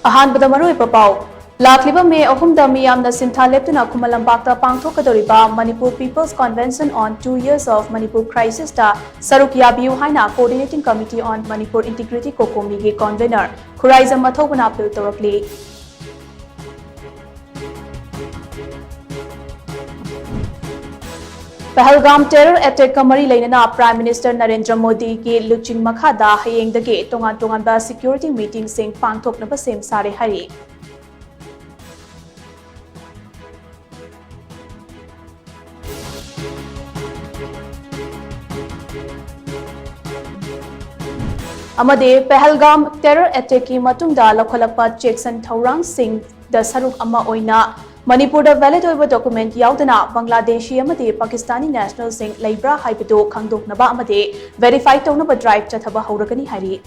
अहानबद मरुइबा पाउ लाखलिबा मे अहुमदा मियामना सिंथा लेप्तुना खुमल लंबाक्ता पांगथोकदोरिबा Manipur People's Convention on 2 years of Manipur crisis ता सरुक याबियु हाइना coordinating committee on Manipur integrity COCOMI के कन्वेनर खुराइजम मथौबना अपील तौरकली। पहलगाम टेरर अटैक का मरी लेना प्राइम मिनिस्टर नरेंद्र मोदी की लुचिंग मखादा हयेंदगे तोंगान तोंगानबा सिक्योरिटी मीटिंग सिंह पांगथोकनबा सेम सारे हरी। अमदे पहलगाम टेरर अटैक की मतुंगदा लखलपा चेक्सन थौरांग सिंह द सरुक अमा ओइना मणिपुर वैलिड ओइबा डॉक्यूमेंट याउदना बांग्लादेशी अमदे पाकिस्तानी नेशनल सिंह लेब्रा हाइबदो खंगदोकनबा अमदे वेरीफाई तौनबा ड्राइव चथबा हौरगनी हारी।